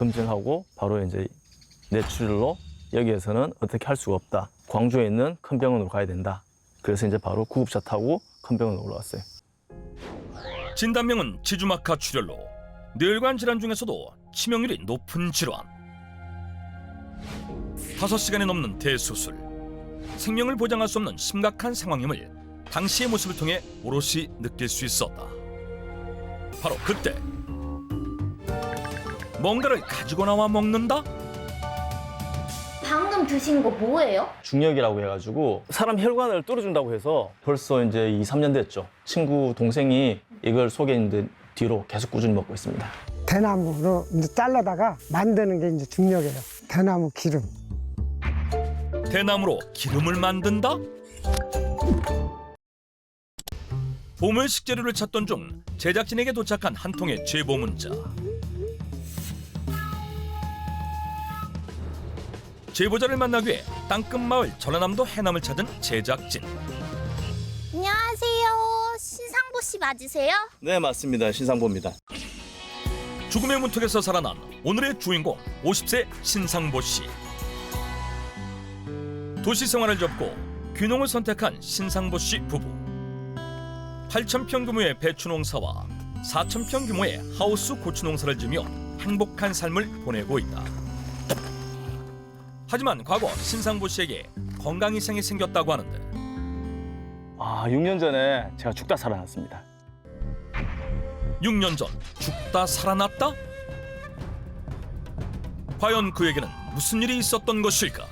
검증하고 바로 이제 뇌출혈로 여기에서는 어떻게 할 수가 없다. 광주에 있는 큰 병원으로 가야 된다. 그래서 이제 바로 구급차 타고 큰 병원으로 올라왔어요. 진단명은 지주막하 출혈로 뇌혈관 질환 중에서도 치명률이 높은 질환. 5시간이 넘는 대수술. 생명을 보장할 수 없는 심각한 상황임을 당시의 모습을 통해 오롯이 느낄 수 있었다. 바로 그때 뭔가를 가지고 나와 먹는다? 방금 드신 거 뭐예요? 중력이라고 해가지고 사람 혈관을 뚫어준다고 해서 벌써 이제 2, 3년 됐죠. 친구 동생이 이걸 속에 있는 뒤로 계속 꾸준히 먹고 있습니다. 대나무로 이제 잘라다가 만드는 게 이제 중력이에요. 대나무 기름. 대나무로 기름을 만든다? 보물 식재료를 찾던 중 제작진에게 도착한 한 통의 제보 문자. 제보자를 만나기 위해 땅끝마을 전라남도 해남을 찾은 제작진. 안녕하세요. 신상보 씨 맞으세요? 네, 맞습니다. 신상보입니다. 죽음의 문턱에서 살아난 오늘의 주인공 50세 신상보 씨. 도시 생활을 접고 귀농을 선택한 신상보 씨 부부. 8,000평 규모의 배추 농사와 4,000평 규모의 하우스 고추 농사를 지으며 행복한 삶을 보내고 있다. 하지만 과거 신상보 씨에게 건강 이상이 생겼다고 하는데 6년 전에 제가 죽다 살아났습니다. 6년 전 죽다 살아났다? 과연 그에게는 무슨 일이 있었던 것일까?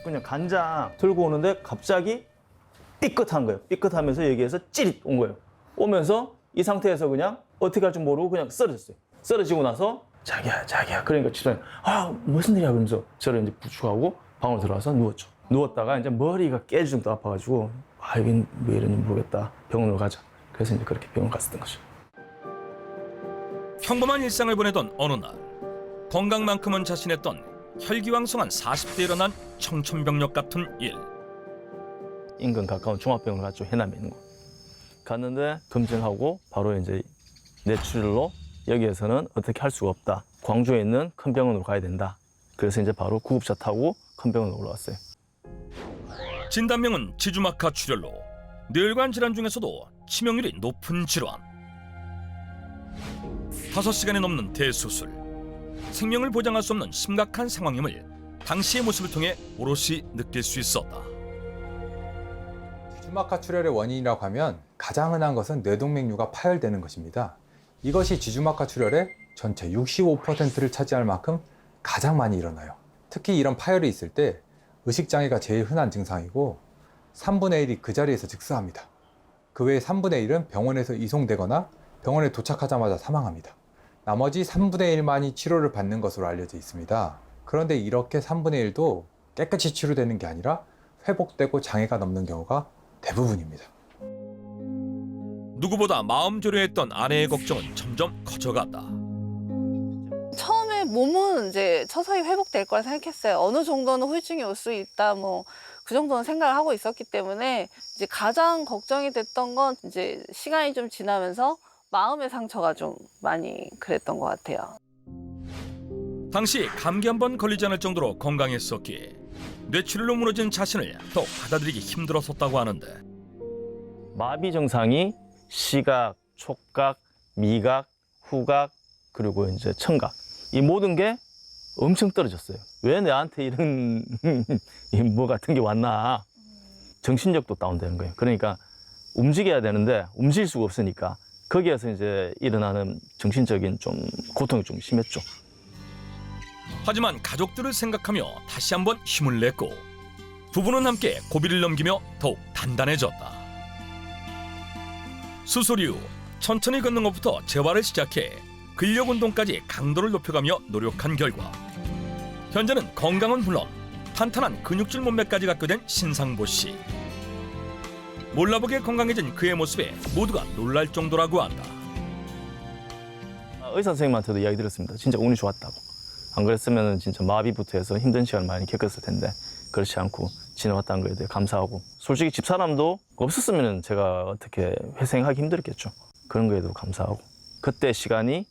그냥 간장 들고 오는데 갑자기 삐끗한 거예요. 삐끗하면서 여기에서 찌릿 온 거예요. 오면서 이 상태에서 그냥 어떻게 할 줄 모르고 그냥 쓰러졌어요. 쓰러지고 나서 자기야 그러니까 치료는 무슨 일이야 그러면서 저를 이제 부축하고 방으로 들어와서 누웠죠. 누웠다가 이제 머리가 깨질 정도 아파가지고 이게 왜 이런지 모르겠다. 병원으로 가자. 그래서 이제 그렇게 병원 갔었던 거죠. 평범한 일상을 보내던 어느 날 건강만큼은 자신했던 혈기왕성한 40대에 일어난 청천벽력 같은 일. 인근 가까운 종합병원 갔죠. 해남에 있는 거. 갔는데 검증하고 바로 이제 뇌출혈로 여기에서는 어떻게 할 수가 없다. 광주에 있는 큰 병원으로 가야 된다. 그래서 이제 바로 구급차 타고 큰 병원으로 올라왔어요. 진단명은 지주막하 출혈로 뇌혈관 질환 중에서도 치명률이 높은 질환. 5시간이 넘는 대수술. 생명을 보장할 수 없는 심각한 상황임을 당시의 모습을 통해 오롯이 느낄 수 있었다. 지주막하 출혈의 원인이라고 하면 가장 흔한 것은 뇌동맥류가 파열되는 것입니다. 이것이 지주막하 출혈의 전체 65%를 차지할 만큼 가장 많이 일어나요. 특히 이런 파열이 있을 때 의식장애가 제일 흔한 증상이고 3분의 1이 그 자리에서 즉사합니다. 그 외에 3분의 1은 병원에서 이송되거나 병원에 도착하자마자 사망합니다. 나머지 3분의 1만이 치료를 받는 것으로 알려져 있습니다. 그런데 이렇게 3분의 1도 깨끗이 치료되는 게 아니라 회복되고 장애가 넘는 경우가 대부분입니다. 누구보다 마음 졸여했던 아내의 걱정은 점점 커져갔다. 처음에 몸은 이제 서서히 회복될 거라 생각했어요. 어느 정도는 후유증이 올 수 있다, 그 정도는 생각을 하고 있었기 때문에 이제 가장 걱정이 됐던 건 이제 시간이 좀 지나면서 마음의 상처가 좀 많이 그랬던 것 같아요. 당시 감기 한 번 걸리지 않을 정도로 건강했었기에 뇌출혈로 무너진 자신을 더욱 받아들이기 힘들었었다고 하는데 마비 증상이 시각, 촉각, 미각, 후각, 그리고 이제 청각. 이 모든 게 엄청 떨어졌어요. 왜 나한테 이런 뭐 같은 게 왔나. 정신력도 다운되는 거예요. 그러니까 움직여야 되는데 움직일 수가 없으니까 거기에서 이제 일어나는 정신적인 좀 고통이 좀 심했죠. 하지만 가족들을 생각하며 다시 한번 힘을 냈고 부부는 함께 고비를 넘기며 더욱 단단해졌다. 수술 이후 천천히 걷는 것부터 재활을 시작해 근력 운동까지 강도를 높여가며 노력한 결과 현재는 건강은 물론 탄탄한 근육질 몸매까지 갖게 된 신상보 씨. 몰라보게 건강해진 그의 모습에 모두가 놀랄 정도라고 한다. 의사 선생님한테도 이야기 들었습니다. 진짜 운이 좋았다고. 안 그랬으면 진짜 마비부터 해서 힘든 시간을 많이 겪었을 텐데 그렇지 않고 지나왔다는 거에 대해 감사하고 솔직히 집사람도 없었으면 제가 어떻게 회생하기 힘들었겠죠. 그런 거에도 감사하고 그때 시간이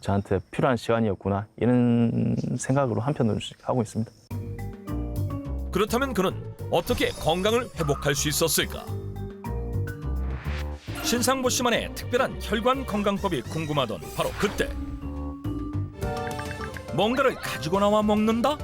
저한테 필요한 시간이었구나 이런 생각으로 한편으로 하고 있습니다. 그렇다면 그는 어떻게 건강을 회복할 수 있었을까? 신상보 씨만의 특별한 혈관 건강법이 궁금하던 바로 그때 뭔가를 가지고 나와 먹는다?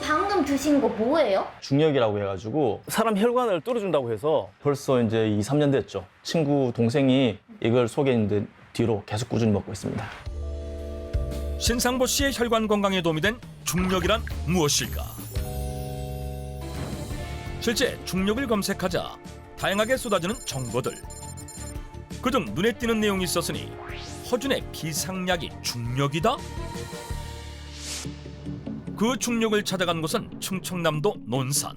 방금 드신 거 뭐예요? 중력이라고 해가지고 사람 혈관을 뚫어준다고 해서 벌써 이제 2, 3년 됐죠. 친구 동생이 이걸 소개했는데 뒤로 계속 꾸준히 먹고 있습니다. 신상보 씨의 혈관 건강에 도움이 된 중력이란 무엇일까? 실제 중력을 검색하자 다양하게 쏟아지는 정보들. 그중 눈에 띄는 내용이 있었으니 허준의 비상약이 중력이다? 그 중력을 찾아간 곳은 충청남도 논산.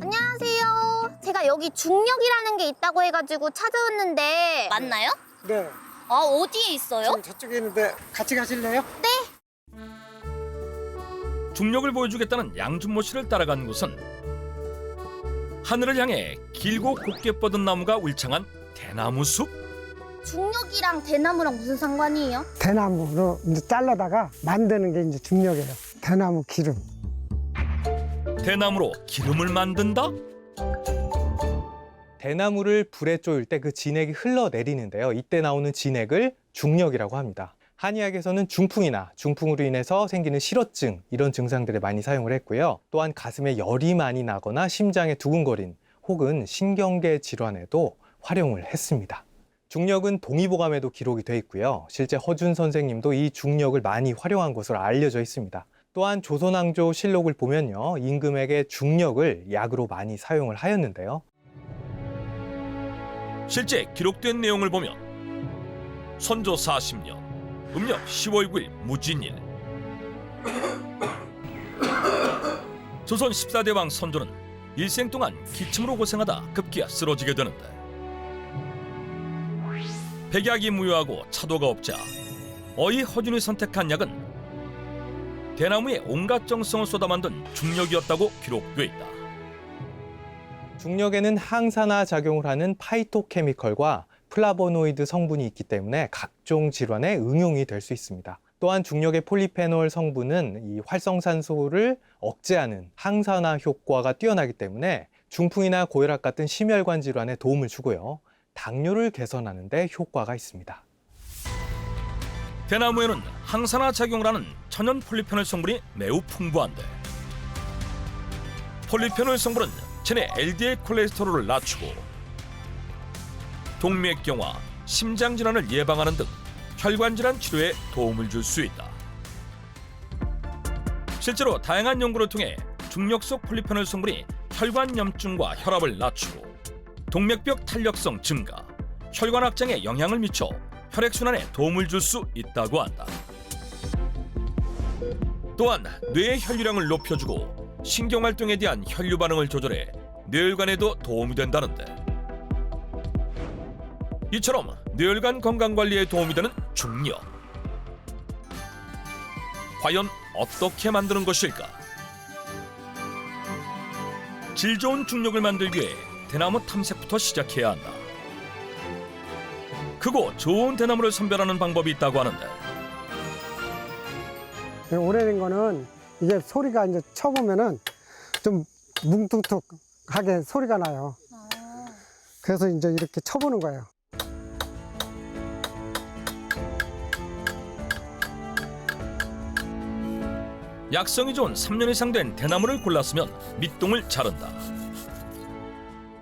안녕하세요. 제가 여기 중력이라는 게 있다고 해가지고 찾아왔는데 맞나요? 네. 아, 어디에 있어요? 지금 저쪽에 있는데 같이 가실래요? 중력을 보여주겠다는 양준모 씨를 따라간 곳은 하늘을 향해 길고 곱게 뻗은 나무가 울창한 대나무 숲? 중력이랑 대나무랑 무슨 상관이에요? 대나무로 이제 잘라다가 만드는 게 이제 중력이에요. 대나무 기름. 대나무로 기름을 만든다? 대나무를 불에 쪼일 때 그 진액이 흘러내리는데요. 이때 나오는 진액을 중력이라고 합니다. 한의학에서는 중풍이나 중풍으로 인해서 생기는 실어증 이런 증상들에 많이 사용을 했고요. 또한 가슴에 열이 많이 나거나 심장에 두근거림 혹은 신경계 질환에도 활용을 했습니다. 중력은 동의보감에도 기록이 돼 있고요. 실제 허준 선생님도 이 중력을 많이 활용한 것으로 알려져 있습니다. 또한 조선왕조 실록을 보면요. 임금에게 중력을 약으로 많이 사용을 하였는데요. 실제 기록된 내용을 보면 선조 40년 음력 10월 9일 무진일 조선 14대 왕 선조는 일생 동안 기침으로 고생하다 급기야 쓰러지게 되는데 백약이 무효하고 차도가 없자 어이 허준이 선택한 약은 대나무의 온갖 정성을 쏟아 만든 중력이었다고 기록돼 있다. 중력에는 항산화 작용을 하는 파이토케미컬과 플라보노이드 성분이 있기 때문에 각종 질환에 응용이 될 수 있습니다. 또한 중력의 폴리페놀 성분은 이 활성산소를 억제하는 항산화 효과가 뛰어나기 때문에 중풍이나 고혈압 같은 심혈관 질환에 도움을 주고요. 당뇨를 개선하는 데 효과가 있습니다. 대나무에는 항산화 작용을 하는 천연 폴리페놀 성분이 매우 풍부한데 폴리페놀 성분은 체내 LDL 콜레스테롤을 낮추고 동맥경화, 심장질환을 예방하는 등 혈관질환 치료에 도움을 줄 수 있다. 실제로 다양한 연구를 통해 중력 속 폴리페놀 성분이 혈관염증과 혈압을 낮추고 동맥벽 탄력성 증가, 혈관 확장에 영향을 미쳐 혈액순환에 도움을 줄 수 있다고 한다. 또한 뇌의 혈류량을 높여주고 신경활동에 대한 혈류 반응을 조절해 뇌혈관에도 도움이 된다는데 이처럼 뇌혈관 건강관리에 도움이 되는 중력. 과연 어떻게 만드는 것일까? 질 좋은 중력을 만들기 위해 대나무 탐색부터 시작해야 한다. 크고 좋은 대나무를 선별하는 방법이 있다고 하는데 오래된 거는 이게 소리가 이제 쳐보면은 좀 뭉툭툭하게 소리가 나요. 그래서 이제 이렇게 쳐보는 거예요. 약성이 좋은 3년 이상 된 대나무를 골랐으면 밑동을 자른다.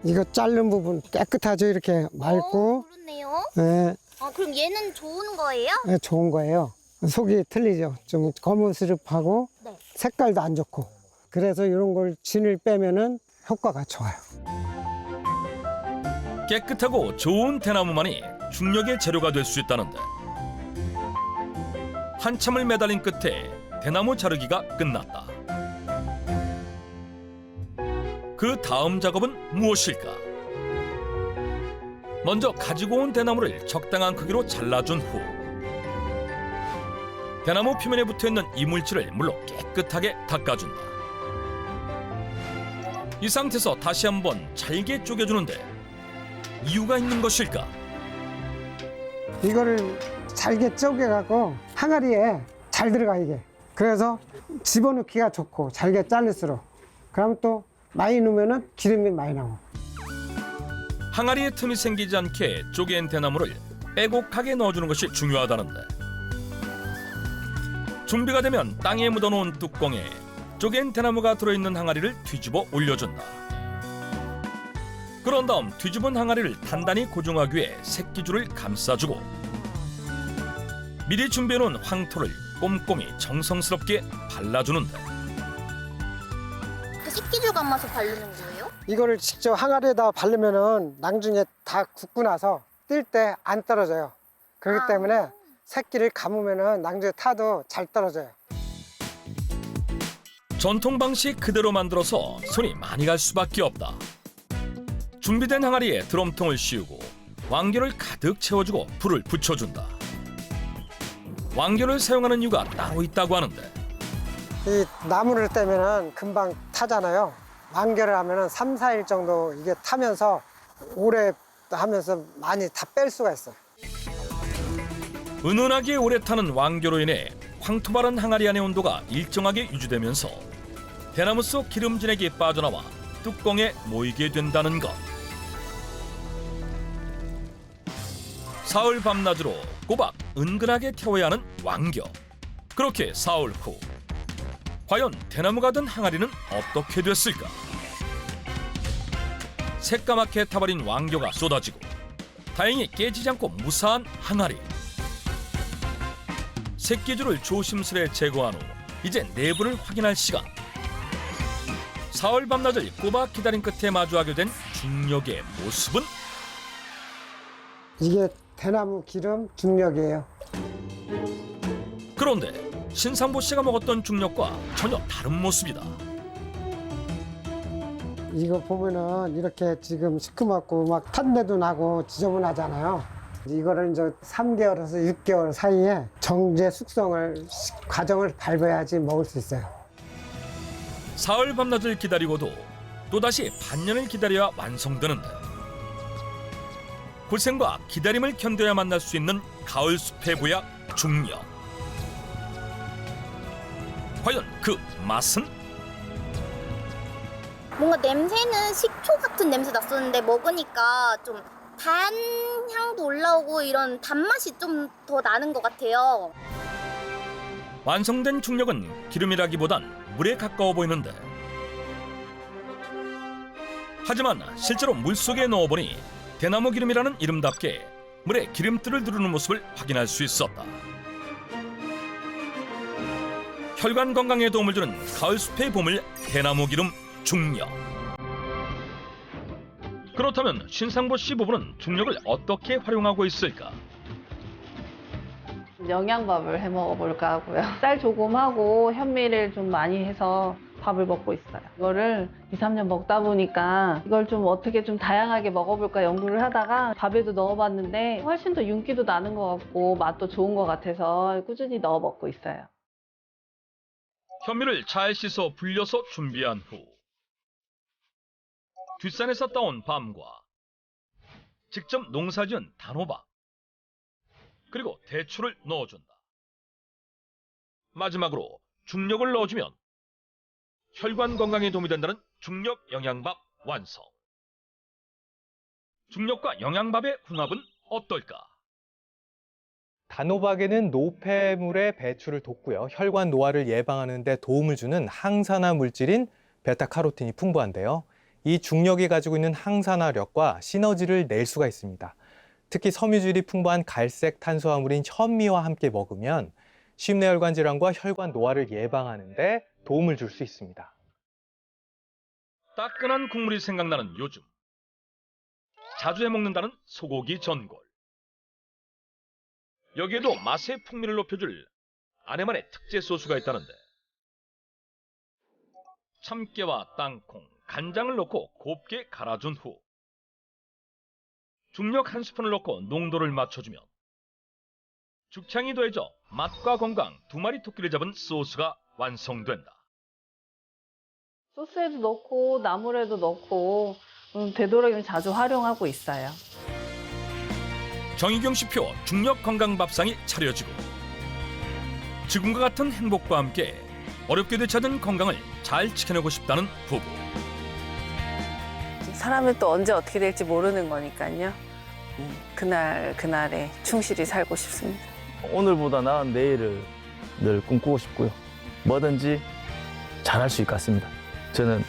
이거 자른 부분 깨끗하죠? 이렇게 맑고. 그렇네요. 네, 그럼 얘는 좋은 거예요? 네, 좋은 거예요. 속이 틀리죠. 좀 거무스름하고 네. 색깔도 안 좋고. 그래서 이런 걸 진을 빼면은 효과가 좋아요. 깨끗하고 좋은 대나무만이 중력의 재료가 될 수 있다는데 한참을 매달린 끝에 대나무 자르기가 끝났다. 그 다음 작업은 무엇일까? 먼저 가지고 온 대나무를 적당한 크기로 잘라준 후 대나무 표면에 붙어있는 이물질을 물로 깨끗하게 닦아준다. 이 상태에서 다시 한번 잘게 쪼개주는데 이유가 있는 것일까? 이거를 잘게 쪼개갖고 항아리에 잘 들어가 이게. 그래서 집어넣기가 좋고 잘게 잘릴수록. 그러면 또 많이 넣으면은 기름이 많이 나오고. 항아리에 틈이 생기지 않게 쪼갠 대나무를 빼곡하게 넣어주는 것이 중요하다는데, 준비가 되면 땅에 묻어놓은 뚜껑에 쪼갠 대나무가 들어있는 항아리를 뒤집어 올려준다. 그런 다음 뒤집은 항아리를 단단히 고정하기 위해 새끼줄을 감싸주고 미리 준비해놓은 황토를 꼼꼼히 정성스럽게 발라주는데, 그 식기줄 감아서 바르는 거예요? 이거를 직접 항아리에다 바르면은 나중에 다 굽고 나서 뜰 때 안 떨어져요. 그렇기 때문에 새끼를 감으면은 나중에 타도 잘 떨어져요. 전통 방식 그대로 만들어서 손이 많이 갈 수밖에 없다. 준비된 항아리에 드럼통을 씌우고 왕겨를 가득 채워주고 불을 붙여준다. 왕겨를 사용하는 이유가 따로 있다고 하는데, 이 나무를 떼면은 금방 타잖아요. 완결을 하면은 3, 4일 정도 이게 타면서 오래 하면서 많이 다 뺄 수가 있어요. 은은하게 오래 타는 왕겨로 인해 황토 바른 항아리 안의 온도가 일정하게 유지되면서 대나무 속 기름 진액이 빠져나와 뚜껑에 모이게 된다는 것. 사흘 밤낮으로 꼬박 은근하게 태워야 하는 왕겨. 그렇게 사흘 후 과연 대나무가 든 항아리는 어떻게 됐을까? 새까맣게 타버린 왕겨가 쏟아지고 다행히 깨지지 않고 무사한 항아리. 새끼줄을 조심스레 제거한 후 이제 내부를 확인할 시간. 사흘 밤낮을 꼬박 기다린 끝에 마주하게 된 중력의 모습은? 이게 대나무 기름 중력이에요. 그런데 신상보 씨가 먹었던 중력과 전혀 다른 모습이다. 이거 보면은 이렇게 지금 시커멓고 막 탄내도 나고 지저분하잖아요. 이거를 이제 3개월에서 6개월 사이에 정제 숙성을 과정을 밟아야지 먹을 수 있어요. 사흘 밤낮을 기다리고도 또다시 반년을 기다려야 완성되는데, 고생과 기다림을 견뎌야 만날 수 있는 가을 숲의 보약 중력. 과연 그 맛은? 뭔가 냄새는 식초 같은 냄새 났었는데 먹으니까 좀 단 향도 올라오고 이런 단맛이 좀 더 나는 것 같아요. 완성된 중력은 기름이라기보단 물에 가까워 보이는데, 하지만 실제로 물속에 넣어보니 대나무 기름이라는 이름답게 물에 기름들을 두르는 모습을 확인할 수 있었다. 혈관 건강에 도움을 주는 가을 숲의 보물 대나무 기름 중력. 그렇다면 신상보 씨 부부는 중력을 어떻게 활용하고 있을까? 영양밥을 해 먹어볼까 하고요. 쌀 조금 하고 현미를 좀 많이 해서 밥을 먹고 있어요. 이거를 2, 3년 먹다 보니까 이걸 좀 어떻게 좀 다양하게 먹어볼까 연구를 하다가 밥에도 넣어봤는데 훨씬 더 윤기도 나는 것 같고 맛도 좋은 것 같아서 꾸준히 넣어 먹고 있어요. 현미를 잘 씻어 불려서 준비한 후 뒷산에서 따온 밤과 직접 농사지은 단호박 그리고 대추를 넣어준다. 마지막으로 중력을 넣어주면 혈관 건강에 도움이 된다는 중력 영양밥 완성. 중력과 영양밥의 궁합은 어떨까? 단호박에는 노폐물의 배출을 돕고요. 혈관 노화를 예방하는 데 도움을 주는 항산화 물질인 베타카로틴이 풍부한데요. 이 중력이 가지고 있는 항산화력과 시너지를 낼 수가 있습니다. 특히 섬유질이 풍부한 갈색 탄수화물인 현미와 함께 먹으면 심내혈관 질환과 혈관 노화를 예방하는 데 도움을 줄 수 있습니다. 따끈한 국물이 생각나는 요즘. 자주 해먹는다는 소고기 전골. 여기에도 맛의 풍미를 높여줄 아내만의 특제 소스가 있다는데, 참깨와 땅콩, 간장을 넣고 곱게 갈아준 후 중력 한 스푼을 넣고 농도를 맞춰주면 죽창이 더해져 맛과 건강 두 마리 토끼를 잡은 소스가 완성된다. 소스에도 넣고 나물에도 넣고 되도록이면 자주 활용하고 있어요. 정희경 씨표 중력 건강 밥상이 차려지고 지금과 같은 행복과 함께 어렵게 되찾은 건강을 잘 지켜내고 싶다는 부부. 사람은 또 언제 어떻게 될지 모르는 거니까요. 그날 그날에 충실히 살고 싶습니다. 오늘보다 나은 내일을 늘 꿈꾸고 싶고요. 뭐든지 잘할 수 있을 것 같습니다. 저는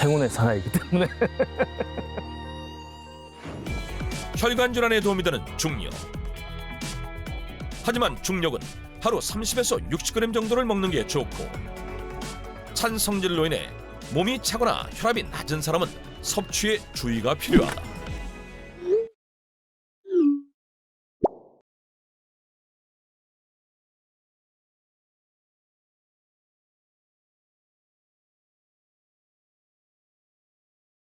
행운의 사나이기 때문에. 혈관 질환에 도움이 되는 중력. 하지만 중력은 하루 30에서 60g 정도를 먹는 게 좋고 찬 성질로 인해 몸이 차거나 혈압이 낮은 사람은 섭취에 주의가 필요하다.